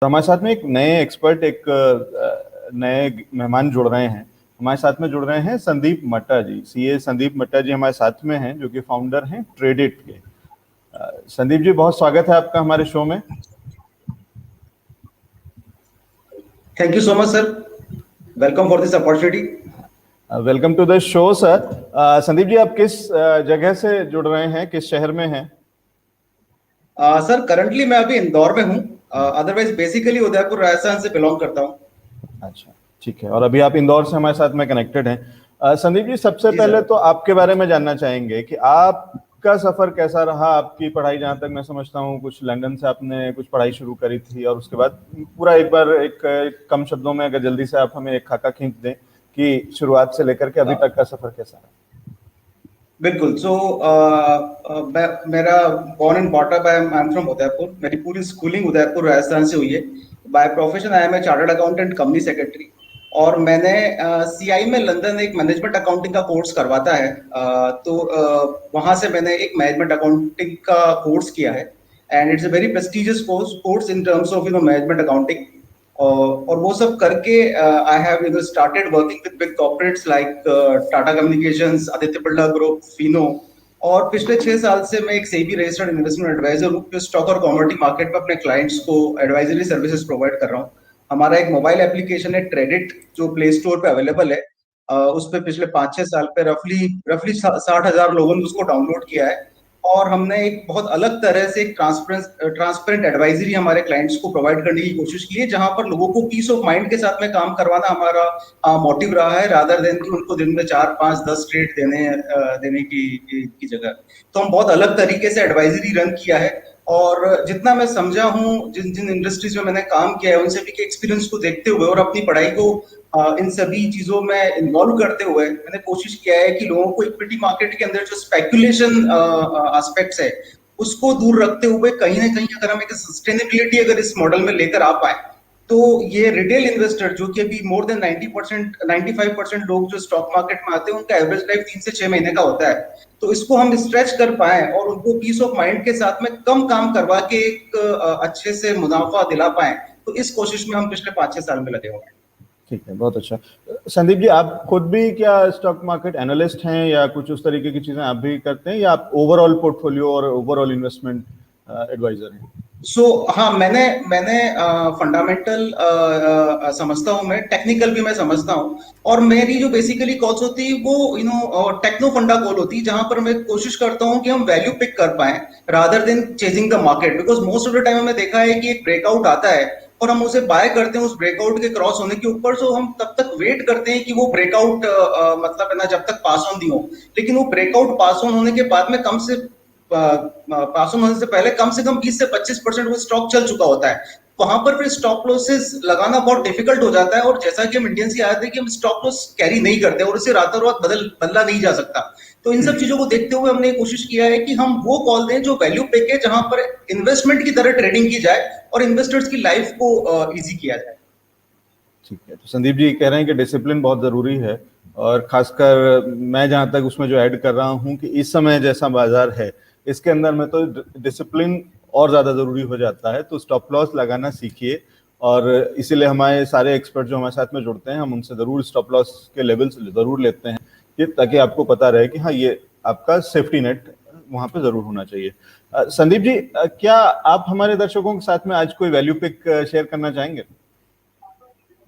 तो हमारे साथ में एक नए एक्सपर्ट, एक नए मेहमान जुड़ रहे हैं। हमारे साथ में जुड़ रहे हैं संदीप मट्टा जी। सीए संदीप मट्टा जी हमारे साथ में हैं, जो कि फाउंडर हैं ट्रेडिट के। संदीप जी, बहुत स्वागत है आपका हमारे शो में। Thank you so much, sir. Welcome for this opportunity. Welcome to the show sir. Sandeep ji, आप किस जगह से जुड़ रहे हैं, किस शहर में हैं? सर करंटली मैं अभी इंदौर में हूँ। अदरवाइज बेसिकली उदयपुर राजस्थान से बिलोंग करता हूँ। अच्छा, ठीक है। और अभी आप इंदौर से हमारे साथ में कनेक्टेड हैं। संदीप जी, सबसे जी पहले सर। तो आपके बारे में जानना चाहेंगे कि आपका सफर कैसा रहा। आपकी पढ़ाई, जहाँ तक मैं समझता हूँ, कुछ लंदन से आपने कुछ पढ़ाई शुरू करी थी, और उसके बाद पूरा एक बार एक कम शब्दों में अगर जल्दी से आप हमें एक खाका खींच दें कि शुरुआत से लेकर के अभी तक का सफर कैसा रहा। बिल्कुल। सो मेरा born and brought up, I am from Udaipur. मेरी पूरी स्कूलिंग उदयपुर राजस्थान से हुई है। By profession I am a chartered accountant, company secretary. और मैंने सीआई में लंदन एक मैनेजमेंट अकाउंटिंग का कोर्स करवाता है। वहां से मैंने एक मैनेजमेंट अकाउंटिंग का कोर्स किया है। And it's a very prestigious course in terms of management accounting. और वो सब करके I have started working with big corporates like Tata communications, Aditya Birla group, Fino. और पिछले 6 साल से मैं एक सेबी रजिस्टर्ड इन्वेस्टमेंट एडवाइजर हूँ, जो स्टॉक और कमोडिटी मार्केट में अपने क्लाइंट्स को एडवाइजरी सर्विसेज प्रोवाइड कर रहा हूँ। हमारा एक मोबाइल एप्लीकेशन है ट्रेडिट, जो प्ले स्टोर पे अवेलेबल है। उस पे पिछले 5-6 साल पे रफली रफली 60,000 लोगों ने उसको डाउनलोड किया है। और हमने एक बहुत अलग तरह से ट्रांसपेरेंट एडवाइजरी हमारे क्लाइंट्स को प्रोवाइड करने की कोशिश की है, जहां पर लोगों को पीस ऑफ माइंड के साथ में काम करवाना हमारा मोटिव रहा है, रादर देन कि उनको दिन में 4-5-10 ट्रेड देने की जगह। तो हम बहुत अलग तरीके से एडवाइजरी रन किया है। और जितना मैं समझा हूँ, जिन जिन इंडस्ट्रीज में मैंने काम किया है, उन सभी के एक्सपीरियंस को देखते हुए और अपनी पढ़ाई को इन सभी चीजों में इन्वॉल्व करते हुए, मैंने कोशिश किया है कि लोगों को इक्विटी मार्केट के अंदर जो स्पेकुलेशन एस्पेक्ट्स है, उसको दूर रखते हुए कहीं ना कहीं अगर हम एक सस्टेनेबिलिटी अगर इस मॉडल में लेकर आ पाए, तो ये रिटेल इन्वेस्टर जो कि अभी मोर देन 90%, 95% लोग जो स्टॉक मार्केट में आते हैं, उनका एवरेज लाइफ 3 से 6 महीने का होता है। तो इसको हम स्ट्रेच कर पाए और उनको पीस ऑफ माइंड के साथ में कम काम करवा के एक अच्छे से मुनाफा दिला पाए, तो इस कोशिश में हम पिछले 5-6 साल में लगे हुए हैं। ठीक है, बहुत अच्छा। संदीप जी, आप खुद भी क्या स्टॉक मार्केट एनालिस्ट हैं, या कुछ उस तरीके की चीजें आप भी करते हैं, या आप ओवरऑल पोर्टफोलियो और ओवरऑल इन्वेस्टमेंट एडवाइजर हैं? हाँ, मैंने फंडामेंटल समझता हूँ, मैं टेक्निकल भी मैं समझता हूँ। और मेरी जो बेसिकली कॉल्स होती है वो टेक्नो फंडा कॉल होती है, जहां पर मैं कोशिश करता हूँ कि हम वैल्यू पिक कर पाए rather than chasing the market. Because most of the time हमने देखा है कि एक ब्रेकआउट आता है और हम उसे बाय करते हैं उस ब्रेकआउट के क्रॉस होने के ऊपर। सो हम तब तक वेट करते हैं कि वो ब्रेकआउट मतलब है ना, जब तक पास ऑन दी हो। लेकिन वो ब्रेकआउट पास ऑन होने के बाद में पास ऑन होने से कम 20 से 25% वो स्टॉक चल चुका होता है। वहां पर फिर स्टॉप लॉसेस लगाना बहुत डिफिकल्ट हो जाता है। और जैसा कि हम इंडियंस की आदत है कि हम स्टॉप लॉस कैरी नहीं करते और उसे रातों रात बदला नहीं जा सकता। तो इन सब चीजों को देखते हुए हमने कोशिश किया है कि हम वो कॉल दें जो वैल्यू पिक है, जहां पर इन्वेस्टमेंट की तरह ट्रेडिंग की जाए और इन्वेस्टर्स की लाइफ को इजी किया जाए। ठीक है। तो संदीप जी कह रहे हैं कि डिसिप्लिन बहुत ज़रूरी है, और खासकर मैं जहाँ तक उसमें जो ऐड कर रहा हूँ कि इस समय जैसा बाजार है, इसके अंदर में तो डिसिप्लिन और ज़्यादा ज़रूरी हो जाता है। तो स्टॉप लॉस लगाना सीखिए, और इसीलिए हमारे सारे एक्सपर्ट जो हमारे साथ में जुड़ते हैं, हम उनसे ज़रूर स्टॉप लॉस के लेवल्स ज़रूर लेते हैं, ये ताकि आपको पता रहे कि हाँ, ये आपका सेफ्टी नेट वहाँ पे ज़रूर होना चाहिए। संदीप जी, क्या आप हमारे दर्शकों के साथ में आज कोई वैल्यू पिक शेयर करना चाहेंगे?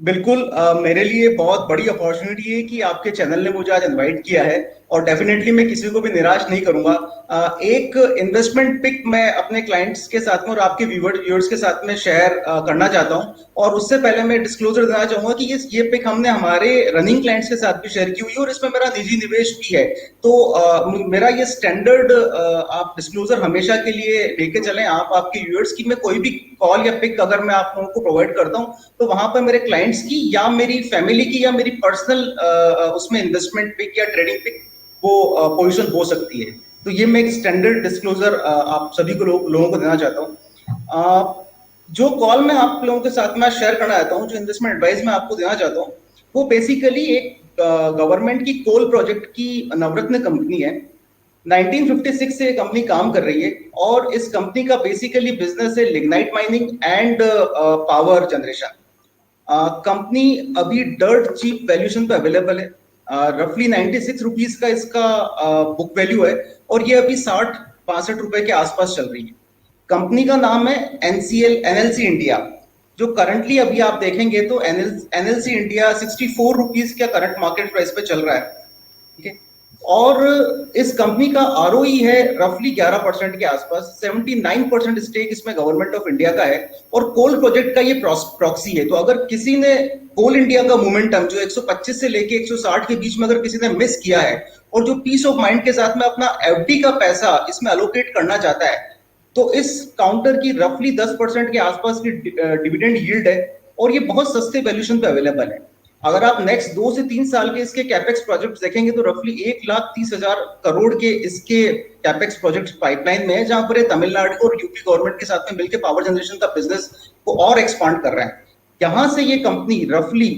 बिल्कुल। मेरे लिए बहुत बड़ी अपॉर्चुनिटी है कि आपके चैनल ने मुझे आज इनवाइट किया है। और डेफिनेटली मैं किसी को भी निराश नहीं करूंगा। एक इन्वेस्टमेंट पिक मैं अपने क्लाइंट्स के साथ में और आपके व्यूअर्स के साथ में शेयर करना चाहता हूं। और उससे पहले मैं डिस्क्लोजर देना चाहूंगा कि ये पिक हमने हमारे रनिंग क्लाइंट्स के साथ भी शेयर की हुई है और इसमें मेरा निजी निवेश भी है। तो मेरा ये स्टैंडर्ड आप डिस्क्लोजर हमेशा के लिए लेके चलें। आप आपके व्यूअर्स की मैं कोई भी कॉल या पिक अगर मैं आप लोगों को प्रोवाइड करता हूं, तो वहां पर मेरे क्लाइंट्स की या मेरी फैमिली की या मेरी पर्सनल उसमें इन्वेस्टमेंट पिक या ट्रेडिंग पिक वो पोजीशन हो सकती है। तो ये मैं एक स्टैंडर्ड डिस्क्लोजर आप सभी को लोगों को देना चाहता हूँ। जो कॉल मैं आप लोगों के साथ में शेयर करना चाहता हूँ, जो इन्वेस्टमेंट एडवाइस मैं आपको देना चाहता हूँ, वो बेसिकली एक गवर्नमेंट की कोल प्रोजेक्ट की नवरत्न कंपनी है। 1956 से कंपनी काम कर रही है और इस कंपनी का बेसिकली बिजनेस है lignite mining and power generation. Company अभी डर्ट चीप वैल्यूएशन पे अवेलेबल है, रफली 96 रुपीज का इसका बुक वैल्यू है और ये अभी 60-62 रुपए के आसपास चल रही है। कंपनी का नाम है एनएलसी इंडिया, जो करंटली अभी आप देखेंगे तो एनएलसी इंडिया 64 रुपीज का करंट मार्केट प्राइस पे चल रहा है, ठीक है। और इस कंपनी का आरओई है रफली 11% के आसपास, 79% स्टेक इसमें गवर्नमेंट ऑफ इंडिया का है और कोल प्रोजेक्ट का ये प्रॉक्सी है। तो अगर किसी ने कोल इंडिया का मोमेंटम जो 125 से लेके 160 के बीच में अगर किसी ने मिस किया है और जो पीस ऑफ माइंड के साथ में अपना एफडी का पैसा इसमें अलोकेट करना चाहता है, तो इस काउंटर की रफली 10% के आसपास की डिविडेंड यील्ड है और ये बहुत सस्ते वैल्यूएशन पे अवेलेबल है। अगर आप नेक्स्ट 2 से 3 साल के इसके कैपेक्स प्रोजेक्ट देखेंगे तो रफली 1,30,000 करोड़ के इसके कैपेक्स प्रोजेक्ट पाइपलाइन में है, जहां पर तमिलनाडु और यूपी गवर्नमेंट के साथ में मिलकर पावर जनरेशन का बिजनेस को और एक्सपांड कर रहा है। यहां से ये कंपनी रफली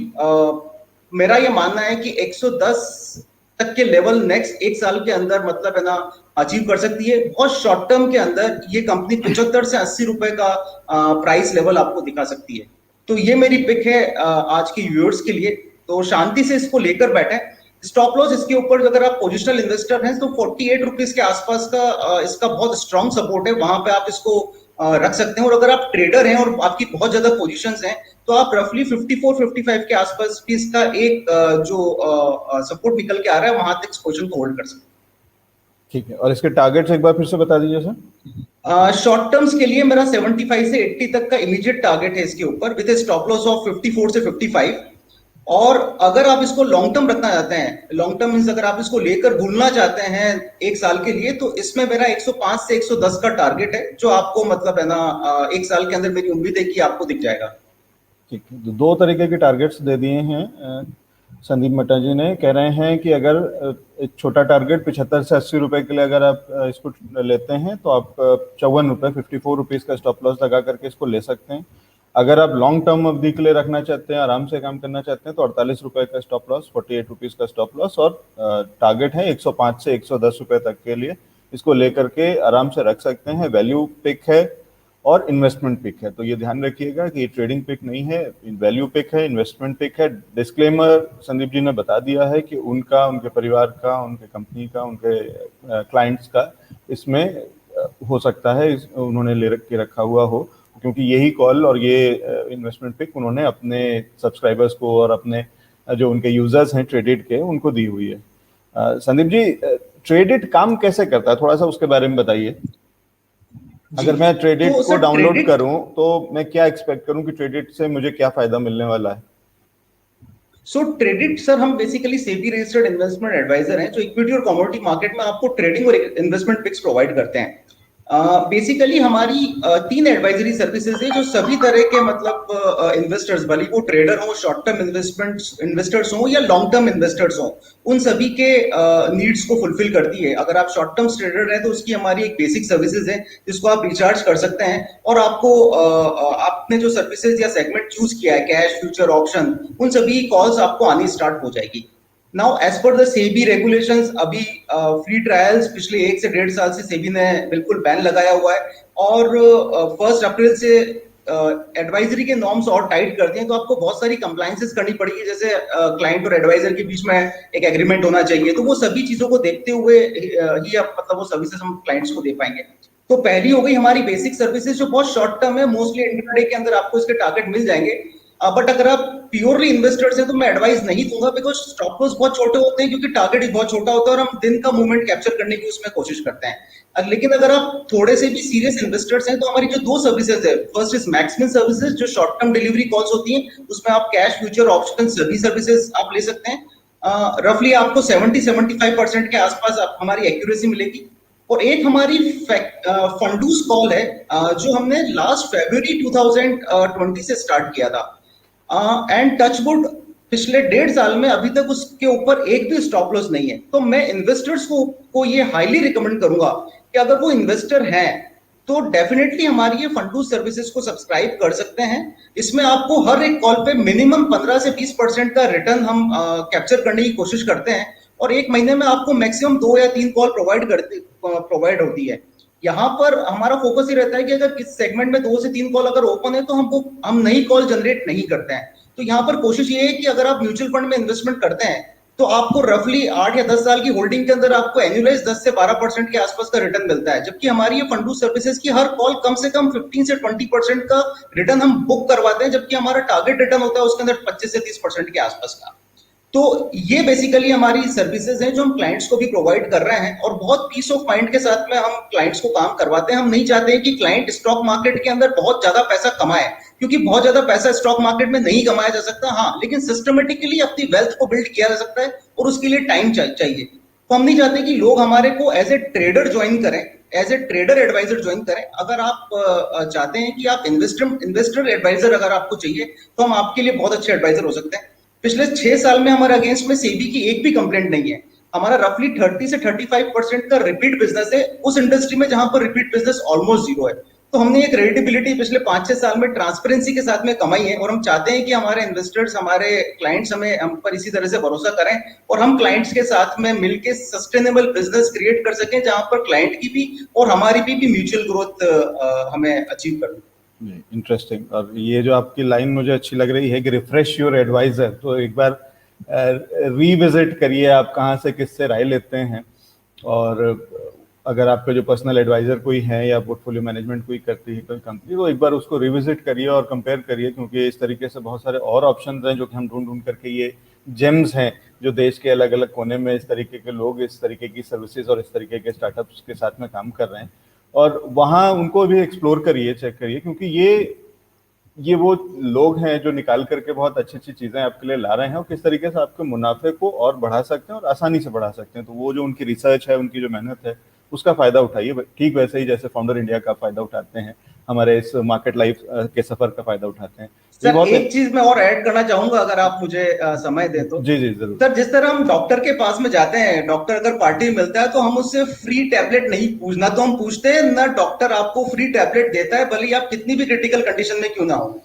मेरा ये मानना है कि 110 तक के लेवल नेक्स्ट 1 साल के अंदर मतलब है ना अचीव कर सकती है। बहुत शॉर्ट टर्म के अंदर ये कंपनी 75 से 80 रुपए का प्राइस लेवल आपको दिखा सकती है। तो ये मेरी पिक है आज के व्यूअर्स के लिए, तो शांति से इसको लेकर बैठे। स्टॉप लॉस इसके ऊपर अगर आप पोजिशनल इन्वेस्टर हैं तो 48 रुपीज के आसपास का इसका बहुत स्ट्रॉन्ग सपोर्ट है, वहां पे आप इसको रख सकते हैं। और अगर आप ट्रेडर हैं और आपकी बहुत ज्यादा पोजीशंस हैं तो आप रफली 54-55 के आसपास भी इसका एक जो सपोर्ट निकल के आ रहा है वहां तक इस पोजीशन को होल्ड कर सकते हैं। ठीक है, और इसके टारगेट्स एक बार फिर से बता दीजिए सर। शॉर्ट टर्म्स के लिए मेरा 75 से 80 तक का इमीडिएट टारगेट है इसके ऊपर विद स्टॉप लॉस ऑफ 54 से 55। और अगर आप इसको लॉन्ग टर्म रखना चाहते हैं, लॉन्ग टर्म मींस अगर आप इसको लेकर भूलना चाहते हैं 1 साल के लिए, तो इसमें मेरा 105 से 110 का टारगेट है, जो आपको मतलब है ना 1 साल के अंदर मेरी उम्मीद है कि आपको दिख जाएगा। ठीक है, तो 2 तरीके के टारगेट्स दे दिए हैं संदीप मट्टा जी ने। कह रहे हैं कि अगर एक छोटा टारगेट 75 से 80 रुपए के लिए अगर आप इसको लेते हैं तो आप 54 रुपए 54 रुपीज का स्टॉप लॉस लगा करके इसको ले सकते हैं। अगर आप लॉन्ग टर्म अवधि के लिए रखना चाहते हैं, आराम से काम करना चाहते हैं, तो 48 रुपए का स्टॉप लॉस, 48 रुपीज का स्टॉप लॉस और टारगेट है 105 से 110 रुपए तक के लिए। इसको लेकर के आराम से रख सकते हैं। वैल्यू पिक है और इन्वेस्टमेंट पिक है, तो ये ध्यान रखिएगा कि ये ट्रेडिंग पिक नहीं है, वैल्यू पिक है, इन्वेस्टमेंट पिक है। डिस्क्लेमर संदीप जी ने बता दिया है कि उनका, उनके परिवार का, उनके कंपनी का, उनके क्लाइंट्स का इसमें हो सकता है उन्होंने ले रखा हुआ हो, क्योंकि यही कॉल और ये इन्वेस्टमेंट पिक उन्होंने अपने सब्सक्राइबर्स को और अपने जो उनके यूजर्स हैं ट्रेडिट के, उनको दी हुई है। संदीप जी, ट्रेडिट काम कैसे करता है, थोड़ा सा उसके बारे में बताइए। अगर मैं ट्रेडिट को डाउनलोड करूं तो मैं क्या एक्सपेक्ट करूं कि ट्रेडिट से मुझे क्या फायदा मिलने वाला है? सो ट्रेडिट सर, हम basically SEBI registered investment advisor हैं जो इक्विटी और कमोडिटी मार्केट में आपको ट्रेडिंग और इन्वेस्टमेंट पिक्स प्रोवाइड करते हैं। बेसिकली हमारी 3 एडवाइजरी सर्विसेज है जो सभी तरह के मतलब इन्वेस्टर्स, भले वो ट्रेडर हो, शॉर्ट टर्म इन्वेस्टर्स हो या लॉन्ग टर्म इन्वेस्टर्स हो, उन सभी के नीड्स को फुलफिल करती है। अगर आप शॉर्ट टर्म ट्रेडर हैं तो उसकी हमारी एक बेसिक सर्विसेज है जिसको आप रिचार्ज कर सकते हैं और आपको आपने जो सर्विसेज या सेगमेंट चूज किया है, कैश, फ्यूचर, ऑप्शन, उन सभी कॉल्स आपको आनी स्टार्ट हो जाएगी। Now as per the SEBI regulations, अभी फ्री ट्रायल्स पिछले 1 से 1.5 साल से सेबी ने बिल्कुल बैन लगाया हुआ है और 1 अप्रैल से एडवाइजरी के नॉर्म्स और टाइट कर दिए, तो आपको बहुत सारी कंप्लायंसेस करनी पड़ेगी। जैसे क्लाइंट और एडवाइजर के बीच में एक एग्रीमेंट होना चाहिए, तो वो सभी चीजों को देखते हुए ही आप मतलब वो सर्विसेज हम क्लाइंट्स को दे पाएंगे। तो पहली हो गई हमारी बेसिक सर्विसेज जो बहुत शॉर्ट टर्म है, मोस्टली इंट्राडे के अंदर आपको इसके टारगेट मिल जाएंगे। बट अगर आप प्योरली इन्वेस्टर्स हैं तो मैं एडवाइस नहीं दूंगा, बिकॉज स्टॉप लॉस बहुत छोटे होते हैं क्योंकि टारगेट भी बहुत छोटा होता है और हम दिन का मूवमेंट कैप्चर करने की उसमें कोशिश करते हैं। लेकिन अगर आप थोड़े से भी सीरियस इन्वेस्टर्स हैं तो हमारी जो 2 सर्विसेज है, फर्स्ट इज मैक्समिन सर्विसेज जो शॉर्ट टर्म डिलीवरी कॉल्स होती हैं, उसमें आप कैश, फ्यूचर, ऑप्शन सभी सर्विसेज आप ले सकते हैं। रफली आपको 70-75% के आसपास हमारी एक्यूरेसी मिलेगी। और एक हमारी फंडूस कॉल है जो हमने लास्ट February 2020 से स्टार्ट किया था एंड टचवुड पिछले 1.5 साल में अभी तक उसके ऊपर एक भी स्टॉप लॉस नहीं है। तो मैं इन्वेस्टर्स को ये हाईली रिकमेंड करूंगा कि अगर वो इन्वेस्टर हैं तो डेफिनेटली हमारी ये फंडू सर्विसेज को सब्सक्राइब कर सकते हैं। इसमें आपको हर एक कॉल पे मिनिमम 15 से 20% का रिटर्न हम कैप्चर करने की कोशिश करते हैं और एक महीने में आपको मैक्सिमम 2 या 3 कॉल प्रोवाइड होती है। यहाँ पर हमारा फोकस ही रहता है कि अगर किस सेगमेंट में 2 से 3 कॉल अगर ओपन है तो हम नई कॉल जनरेट नहीं करते हैं। तो यहाँ पर कोशिश ये है कि अगर आप म्यूचुअल फंड में इन्वेस्टमेंट करते हैं तो आपको रफली 8 या 10 साल की होल्डिंग के अंदर आपको एनुअलाइज 10 से 12% के आसपास का रिटर्न मिलता है, जबकि हमारी ये फंडू सर्विसेज की हर कॉल कम से कम 15 से 20% का रिटर्न हम बुक करवाते हैं, जबकि हमारा टारगेट रिटर्न होता है उसके अंदर 25 से 30% के आसपास का। तो ये बेसिकली हमारी सर्विसेज हैं जो हम क्लाइंट्स को भी प्रोवाइड कर रहे हैं, और बहुत पीस ऑफ माइंड के साथ में हम क्लाइंट्स को काम करवाते हैं। हम नहीं चाहते हैं कि क्लाइंट स्टॉक मार्केट के अंदर बहुत ज्यादा पैसा कमाए, क्योंकि बहुत ज्यादा पैसा स्टॉक मार्केट में नहीं कमाया जा सकता, हाँ, लेकिन सिस्टमेटिकली अपनी वेल्थ को बिल्ड किया जा सकता है, और उसके लिए टाइम चाहिए। तो हम नहीं चाहते कि लोग हमारे को एज ए ट्रेडर ज्वाइन करें, as a trader advisor join करें। अगर आप चाहते हैं कि आप इन्वेस्टर एडवाइजर अगर आपको चाहिए तो हम आपके लिए बहुत अच्छे एडवाइजर हो सकते हैं। पिछले 6 साल में हमारे अगेंस्ट में सेबी की एक भी कंप्लेंट नहीं है। हमारा रफली 30 से 35% का रिपीट बिजनेस है उस इंडस्ट्री में जहां पर रिपीट बिजनेस ऑलमोस्ट जीरो है। तो हमने एक क्रेडिबिलिटी पिछले 5-6 साल में ट्रांसपेरेंसी के साथ में कमाई है, और हम चाहते हैं कि हमारे इन्वेस्टर्स, हमारे क्लाइंट्स हम पर इसी तरह से भरोसा करें, और हम क्लाइंट्स के साथ में मिलकर सस्टेनेबल बिजनेस क्रिएट कर सकें जहां पर क्लाइंट की भी और हमारी भी म्यूचुअल ग्रोथ हमें अचीव करनी। इंटरेस्टिंग। और ये जो आपकी लाइन मुझे अच्छी लग रही है कि रिफ्रेश योर एडवाइजर, तो एक बार रीविजिट करिए आप कहाँ से किससे राय लेते हैं, और अगर आपका जो पर्सनल एडवाइजर कोई है या पोर्टफोलियो मैनेजमेंट कोई करती है कोई कंपनी, तो एक बार उसको रिविजिट करिए और कंपेयर करिए, क्योंकि इस तरीके से बहुत सारे और ऑप्शंस हैं जो कि हम ढूंढ ढूंढ करके, ये जेम्स हैं जो देश के अलग अलग कोने में इस तरीके के लोग इस तरीके की सर्विसेज और इस तरीके के स्टार्टअप्स के साथ में काम कर रहे हैं, और वहाँ उनको भी एक्सप्लोर करिए, चेक करिए, क्योंकि ये वो लोग हैं जो निकाल करके बहुत अच्छी अच्छी चीज़ें आपके लिए ला रहे हैं और किस तरीके से आपके मुनाफे को और बढ़ा सकते हैं और आसानी से बढ़ा सकते हैं। तो वो जो उनकी रिसर्च है, उनकी जो मेहनत है, उसका फ़ायदा उठाइए, ठीक वैसे ही जैसे फाउंडर इंडिया का फ़ायदा उठाते हैं, हमारे इस मार्केट लाइफ के सफ़र का फ़ायदा उठाते हैं। सर, एक चीज मैं और ऐड करना चाहूंगा अगर आप मुझे समय दे तो। जी जी जरूर सर, जिस तरह हम डॉक्टर के पास में जाते हैं, डॉक्टर अगर पार्टी में मिलता है तो हम उससे फ्री टैबलेट नहीं पूछना, तो हम पूछते हैं ना डॉक्टर आपको फ्री टैबलेट देता है, भले ही आप कितनी भी क्रिटिकल कंडीशन में क्यों ना हो।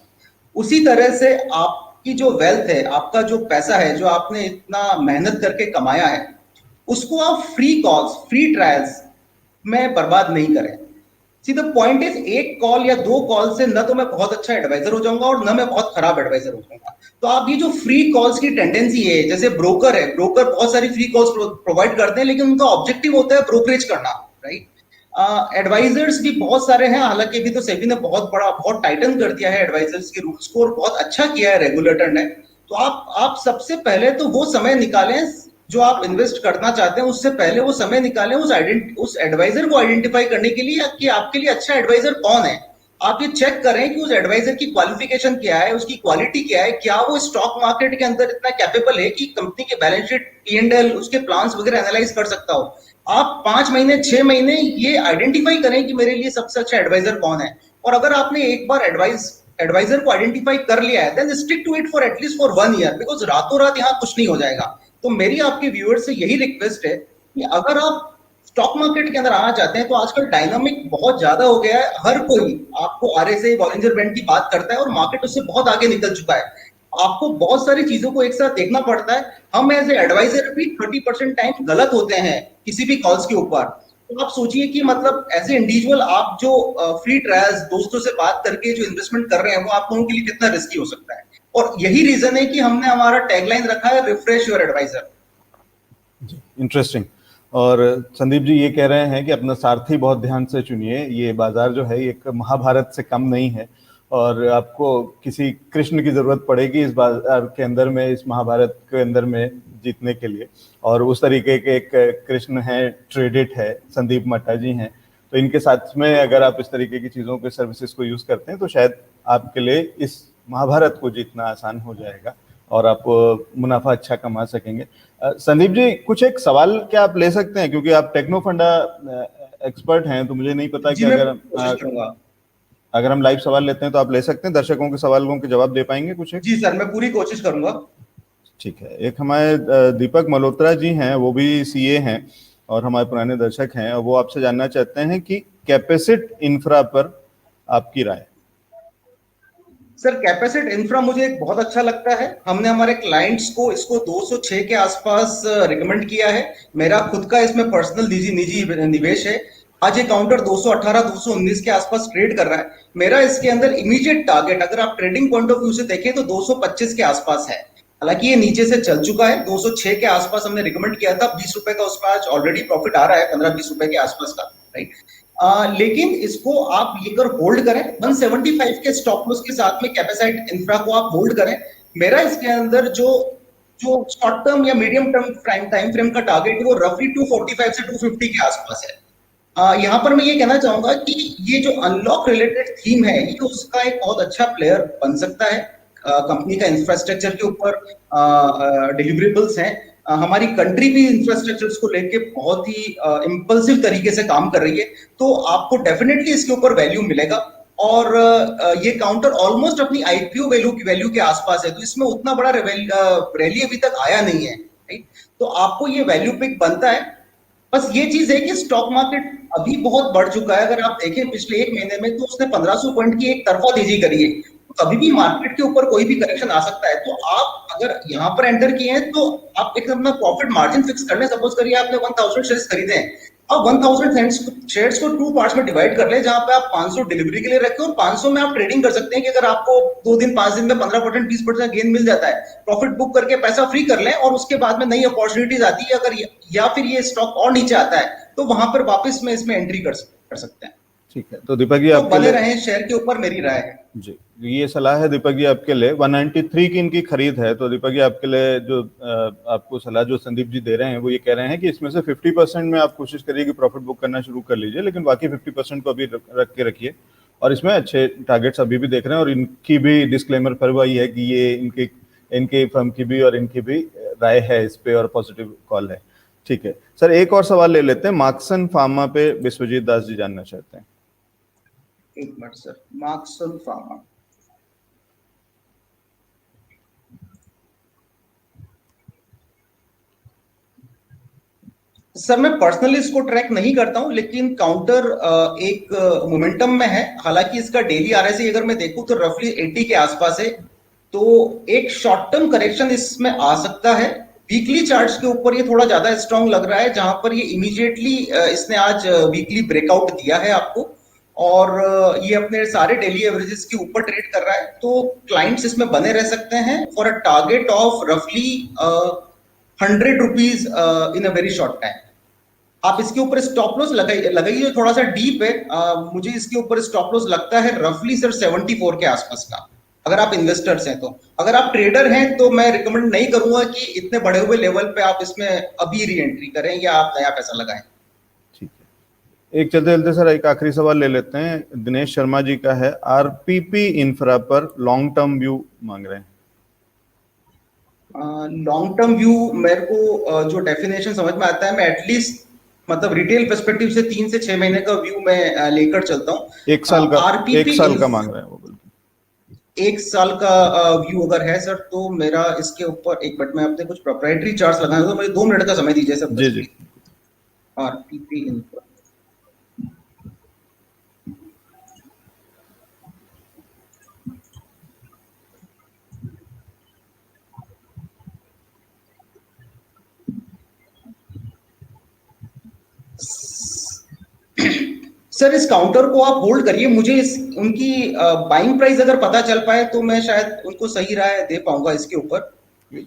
उसी तरह से आपकी जो वेल्थ है, आपका जो पैसा है, जो आपने इतना मेहनत करके कमाया है, उसको आप फ्री कॉल्स, फ्री ट्रायल्स में बर्बाद नहीं करें। सी द पॉइंट इज, एक कॉल या 2 कॉल से न तो मैं बहुत अच्छा एडवाइजर हो जाऊंगा और न मैं बहुत खराब एडवाइजर हो जाऊंगा। तो आप ये जो फ्री कॉल्स की टेंडेंसी है, जैसे ब्रोकर है, ब्रोकर बहुत सारी फ्री कॉल्स प्रोवाइड करते हैं, लेकिन उनका ऑब्जेक्टिव होता है ब्रोकरेज करना, राइट। एडवाइजर्स भी बहुत सारे हैं, हालांकि अभी तो सेबी ने बहुत टाइटन कर दिया है एडवाइजर्स के रूल्स को, और बहुत अच्छा किया है रेगुलेटर ने। तो आप सबसे पहले तो वो समय निकालें जो आप इन्वेस्ट करना चाहते हैं, उससे पहले वो समय निकालें उस एडवाइजर को आइडेंटिफाई करने के लिए कि आपके लिए अच्छा एडवाइजर कौन है। आप ये चेक करें कि उस एडवाइजर की क्वालिफिकेशन क्या है, उसकी क्वालिटी क्या है, क्या वो स्टॉक मार्केट के अंदर इतना कैपेबल है कि कंपनी के बैलेंस शीट, P&L, उसके प्लान्स वगैरह एनालाइज कर सकता हो। आप 5 महीने 6 महीने ये आइडेंटिफाई करें कि मेरे लिए सबसे अच्छा एडवाइजर कौन है, और अगर आपने एक बार एडवाइजर को आइडेंटिफाई कर लिया है, then stick to it for at least for 1 year, because रातों रात यहाँ कुछ नहीं हो जाएगा। तो मेरी आपके व्यूअर्स से यही रिक्वेस्ट है कि अगर आप स्टॉक मार्केट के अंदर आना चाहते हैं, तो आजकल डायनामिक बहुत ज्यादा हो गया है, हर कोई आपको RSI बॉलिंजर बैंड की बात करता है और मार्केट उससे बहुत आगे निकल चुका है। आपको बहुत सारी चीजों को एक साथ देखना पड़ता है। हम एज ए एडवाइजर भी 30% टाइम गलत होते हैं किसी भी कॉल्स के ऊपर। तो आप सोचिए कि मतलब एज ए इंडिविजुअल आप जो फ्री ट्रायल्स, दोस्तों से बात करके जो इन्वेस्टमेंट कर रहे हैं, वो आप लोगों के लिए कितना रिस्की हो सकता है। और यही रीजन है कि हमने हमारा टैगलाइन रखा है, रिफ्रेश योर एडवाइजर। इंटरेस्टिंग। और संदीप जी ये कह रहे हैं कि अपना सारथी बहुत ध्यान से चुनिए, ये बाजार जो है ये महाभारत से कम नहीं है, और आपको किसी कृष्ण की जरूरत पड़ेगी इस बाजार के अंदर में, इस महाभारत के अंदर में जीतने के लिए। और उस तरीके के एक कृष्ण है, ट्रेडिट है, संदीप मट्टा जी हैं, तो इनके साथ में अगर आप इस तरीके की चीज़ों के सर्विसेज को यूज़ करते हैं तो शायद आपके लिए इस महाभारत को जीतना आसान हो जाएगा और आप मुनाफा अच्छा कमा सकेंगे। संदीप जी, कुछ एक सवाल क्या आप ले सकते हैं, क्योंकि आप टेक्नो फंडा एक्सपर्ट हैं, तो मुझे नहीं पता कि अगर हम लाइव सवाल लेते हैं तो आप ले सकते हैं, दर्शकों के सवालों के जवाब दे पाएंगे कुछ एक? जी सर, मैं पूरी कोशिश करूंगा। ठीक है। एक हमारे दीपक मल्होत्रा जी हैं, वो भी CA हैं और हमारे पुराने दर्शक हैं, और वो आपसे जानना चाहते हैं कि कैपेसिट इंफ्रा पर आपकी राय। सर कैपेसिट इंफ्रा मुझे एक बहुत अच्छा लगता है। हमने हमारे क्लाइंट्स को इसको 206 के आसपास रिकमेंड किया है। मेरा खुद का इसमें पर्सनल निजी निजी निवेश है। आज ये काउंटर 218 219 के आसपास ट्रेड कर रहा है। मेरा इसके अंदर इमीडिएट टारगेट अगर आप ट्रेडिंग पॉइंट ऑफ व्यू से देखें तो 225 के आसपास है। हालांकि ये नीचे से चल चुका है, 206 के आसपास हमने रिकमेंड किया था, 20 रुपए का उसका आज ऑलरेडी प्रॉफिट आ रहा है, 15-20 रुपए के आसपास का, राइट। लेकिन इसको आप लेकर होल्ड करें, 175 के स्टॉप लॉस के साथ में कैपेसाइट इंफ्रा को आप होल्ड करें। मेरा इसके अंदर जो जो शॉर्ट टर्म या मीडियम टर्म टाइम फ्रेम का टारगेट है वो रफली 245 से 250 के आसपास है। यहाँ पर मैं ये कहना चाहूंगा कि ये जो अनलॉक रिलेटेड थीम है ये उसका एक बहुत अच्छा प्लेयर बन सकता है। कंपनी का इंफ्रास्ट्रक्चर के ऊपर डिलीवरेबल्स हैं। हमारी कंट्री भी इंफ्रास्ट्रक्चर को लेके बहुत ही इम्पल्सिव तरीके से काम कर रही है, तो आपको डेफिनेटली इसके ऊपर वैल्यू मिलेगा। और ये काउंटर ऑलमोस्ट अपनी आईपीओ वैल्यू के आसपास है, तो इसमें उतना बड़ा रैली अभी तक आया नहीं है, राइट। तो आपको ये वैल्यू पिक बनता है। बस ये चीज है कि स्टॉक मार्केट अभी बहुत बढ़ चुका है। अगर आप देखें पिछले एक महीने में तो उसने 1500 पॉइंट की एक तरफा तेजी करी है। तो कभी भी मार्केट के ऊपर कोई भी करेक्शन आ सकता है। तो आप अगर यहाँ पर एंटर किए हैं तो आप एक अपना प्रॉफिट मार्जिन फिक्स कर लें। सपोज करिए आपने 1000 शेयर्स खरीदे हैं, अब 1000 शेयर्स को 2 पार्ट्स में डिवाइड कर ले, जहां पे आप 500 डिलीवरी के लिए रखें और 500 में आप ट्रेडिंग कर सकते हैं कि अगर आपको 2 दिन 5 दिन में 15% 20% गेन मिल जाता है, प्रॉफिट बुक करके पैसा फ्री कर लें और उसके बाद में नई अपॉर्चुनिटीज आती है अगर या फिर ये स्टॉक और नीचे आता है तो वहां पर वापस में इसमें एंट्री कर सकते हैं। ठीक है, तो दीपक जी तो आपके बने लिए रहे शेयर के ऊपर, मेरी राय है जी, ये सलाह है दीपक जी आपके लिए। 193 की इनकी खरीद है, तो दीपक जी आपके लिए जो आपको सलाह जो संदीप जी दे रहे हैं वो ये कह रहे हैं कि इसमें से 50% में आप कोशिश करिए कि प्रॉफिट बुक करना शुरू कर लीजिए, लेकिन बाकी 50% को अभी रख के रखिए। और इसमें अच्छे टारगेट्स अभी भी देख रहे हैं, और इनकी भी डिस्क्लेमर पर वही है कि ये इनके फर्म की भी और इनकी भी राय है इस पे और पॉजिटिव कॉल है। ठीक है सर, एक और सवाल ले लेते हैं। मार्क्सन फार्मा पे विश्वजीत दास जी जानना चाहते हैं। एक minute sir, Marksans pharma, sir मैं पर्सनली इसको ट्रैक नहीं करता हूं, लेकिन काउंटर एक मोमेंटम में है। हालांकि इसका डेली आरएसआई अगर मैं देखूं तो रफली 80 के आसपास है, तो एक शॉर्ट टर्म करेक्शन इसमें आ सकता है। वीकली चार्ट्स के ऊपर ये थोड़ा ज्यादा स्ट्रांग लग रहा है, जहां पर ये इमीडिएटली इसने आज वीकली ब्रेकआउट दिया है आपको, और ये अपने सारे डेली एवरेजेस के ऊपर ट्रेड कर रहा है। तो क्लाइंट्स इसमें बने रह सकते हैं फॉर अ टारगेट ऑफ रफली 100 rupees in a very short time. आप इसके ऊपर स्टॉप लॉस लगाइए जो थोड़ा सा डीप है। मुझे इसके ऊपर स्टॉप लॉस लगता है रफली सर 74 के आसपास का, अगर आप इन्वेस्टर्स हैं तो। अगर आप ट्रेडर हैं तो मैं रिकमेंड नहीं करूंगा कि इतने बढ़े हुए लेवल पे आप इसमें अभी री एंट्री करें या आप नया पैसा लगाएं। ठीक है, एक चलते चलते सर एक आखिरी सवाल ले लेते हैं। दिनेश शर्मा जी का है, आरपीपी इंफ्रा पर लॉन्ग टर्म व्यू मांग रहे हैं। लॉन्ग टर्म व्यू मेरे को जो डेफिनेशन समझ में आता है, मैं एटलीस्ट मतलब रिटेल पर्सपेक्टिव से 3 से 6 महीने का व्यू मैं लेकर चलता हूँ। एक साल का मांग रहे हैं वो, बल्कि 1 साल का व्यू अगर है सर, तो मेरा इसके ऊपर एक मिनट में अपने कुछ प्रोप्राइटरी चार्ट्स लगाना, तो मुझे 2 मिनट का समय दीजिए सर। जी जी। आरपीपी इंफ्रा, सर इस काउंटर को आप होल्ड करिए। मुझे उनकी बाइंग प्राइस अगर पता चल पाए तो मैं शायद उनको सही राय दे पाऊंगा इसके ऊपर।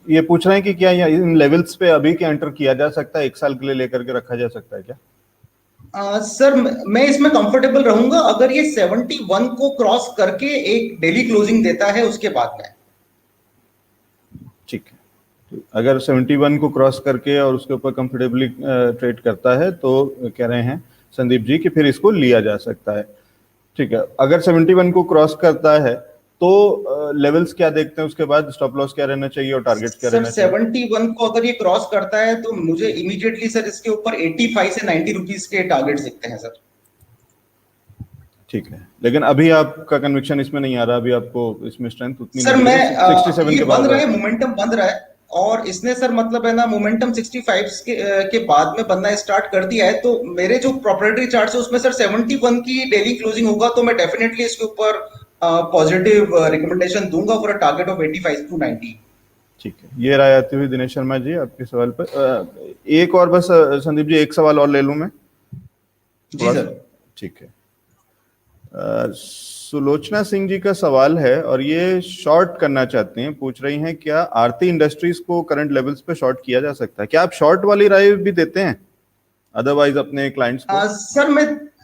ये पूछ रहे हैं कि क्या इन लेवल्स पे अभी क्या एंटर किया जा सकता है, 1 साल के लिए लेकर के रखा जा सकता है क्या? सर मैं इसमें कंफर्टेबल रहूंगा अगर ये 71 को क्रॉस करके एक डेली क्लोजिंग देता है उसके बाद में। ठीक है, तो अगर 71 को क्रॉस करके और उसके ऊपर कंफर्टेबली ट्रेड करता है तो कह रहे हैं संदीप जी कि फिर इसको लिया जा सकता है। ठीक है, अगर 71 को क्रॉस करता है तो लेवल्स क्या देखते हैं उसके बाद, स्टॉप लॉस क्या रहना चाहिए और टारगेट्स क्या रहना चाहिए? 71 को अगर ये क्रॉस करता है तो मुझे इमीडिएटली सर इसके ऊपर 85 से 90 रुपीस के टारगेट्स दिखते हैं सर। ठीक है, लेकिन अभी आपका कन्विक्शन इसमें नहीं आ रहा, अभी आपको इसमें स्ट्रेंथ उतनी सर नहीं, मैं 67 के बाद बंद रहा है, मोमेंटम बंद रहा है, और इसने सर मतलब है ना मोमेंटम 65 के बाद में बनना स्टार्ट कर दिया है। तो मेरे जो प्रोप्राइटरी चार्ट है उसमें सर 71 की डेली क्लोजिंग होगा तो मैं डेफिनेटली इसके ऊपर पॉजिटिव रिकमेंडेशन दूंगा for a target of 85 to 90। ठीक है, ये राय आती हुई दिनेश शर्मा जी आपके सवाल पर। एक और बस संदीप जी, एक सवाल और ले लूं मैं जी सर। ठीक है। सुलोचना सिंह जी का सवाल है और ये शॉर्ट करना चाहती हैं, पूछ रही हैं क्या आरती इंडस्ट्रीज को करंट लेवल्स पे शॉर्ट किया जा सकता है? क्या आप शॉर्ट वाली राय भी देते हैं अदरवाइज अपने क्लाइंट्स को?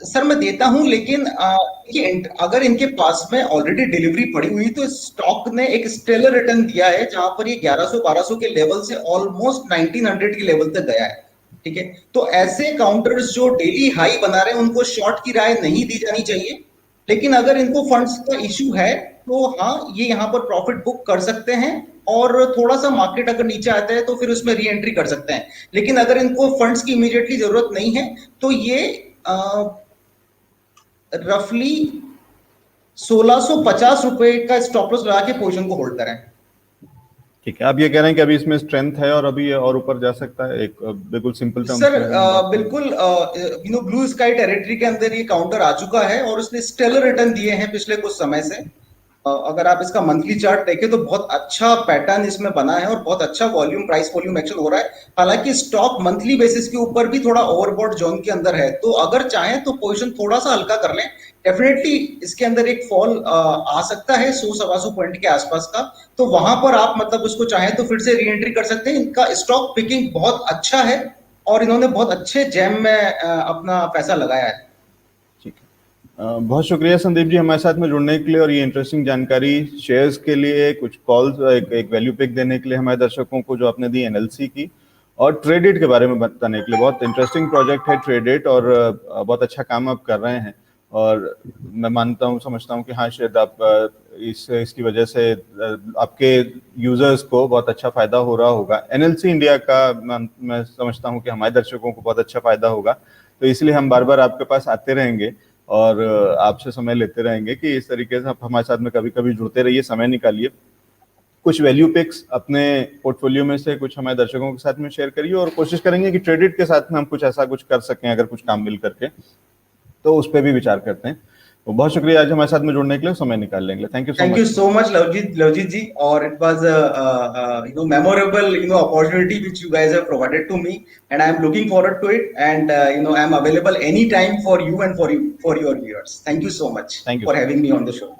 सर मैं देता हूं, लेकिन अगर इनके पास में ऑलरेडी डिलीवरी पड़ी हुई तो स्टॉक ने एक स्टेलर रिटर्न दिया है, जहां पर ये 1100-1200 के लेवल से ऑलमोस्ट 1900 के लेवल तक गया है। ठीक है, तो ऐसे काउंटर्स जो डेली हाई बना रहे हैं उनको शॉर्ट की राय नहीं दी जानी चाहिए। लेकिन अगर इनको फंड्स का इश्यू है तो हाँ, ये यहाँ पर प्रॉफिट बुक कर सकते हैं, और थोड़ा सा मार्केट अगर नीचे आता है तो फिर उसमें री एंट्री कर सकते हैं। लेकिन अगर इनको फंड्स की इमीडिएटली जरूरत नहीं है तो ये रफली 1650 रुपए का स्टॉप लॉस लगा के पोजीशन को होल्ड करें। ठीक है, आप ये कह रहे हैं कि अभी इसमें स्ट्रेंथ है और अभी ये और ऊपर जा सकता है? एक बिल्कुल सिंपल टर्म सर बिल्कुल, ब्लू स्काई टेरिटरी के अंदर ये काउंटर आ चुका है और उसने स्टेलर रिटर्न दिए हैं पिछले कुछ समय से। अगर आप इसका मंथली चार्ट देखें तो बहुत अच्छा पैटर्न इसमें बना है और बहुत अच्छा प्राइस वॉल्यूम एक्शन हो रहा है। हालांकि स्टॉक मंथली बेसिस के ऊपर भी थोड़ा ओवरबॉट जोन के अंदर है, तो अगर चाहें तो पोजीशन थोड़ा सा हल्का कर लें। डेफिनेटली इसके अंदर एक फॉल आ सकता है 100-125 पॉइंट के आसपास का, तो वहां पर आप मतलब उसको चाहें तो फिर से री एंट्री कर सकते हैं। इनका स्टॉक पिकिंग बहुत अच्छा है और इन्होंने बहुत अच्छे जैम में अपना पैसा लगाया है। बहुत शुक्रिया संदीप जी हमारे साथ में जुड़ने के लिए और ये इंटरेस्टिंग जानकारी शेयर्स के लिए, कुछ कॉल्स, एक वैल्यू पिक देने के लिए हमारे दर्शकों को जो आपने दी एनएलसी की, और ट्रेडिट के बारे में बताने के लिए। बहुत इंटरेस्टिंग प्रोजेक्ट है ट्रेडिट और बहुत अच्छा काम आप कर रहे हैं और मैं मानता हूँ, समझता हूँ कि हाँ शायद आप इसकी वजह से आपके यूजर्स को बहुत अच्छा फायदा हो रहा होगा। एनएलसी इंडिया का मैं समझता हूँ कि हमारे दर्शकों को बहुत अच्छा फायदा होगा, तो इसलिए हम बार बार आपके पास आते रहेंगे और आपसे समय लेते रहेंगे कि इस तरीके से आप हमारे साथ में कभी कभी जुड़ते रहिए, समय निकालिए, कुछ वैल्यू पिक्स अपने पोर्टफोलियो में से कुछ हमारे दर्शकों के साथ में शेयर करिए और कोशिश करेंगे कि ट्रेडिट के साथ में हम कुछ ऐसा कुछ कर सकें, अगर कुछ काम मिल करके तो उस पर भी विचार करते हैं। तो बहुत शुक्रिया आज हमारे साथ में जुड़ने के लिए, समय निकाल लेंगे। Thank you so much Lovejeet ji, और it was memorable opportunity which you guys have provided to me, and I am looking forward to it, and I am available any time for you and for your viewers. Thank you so much for having me on the show.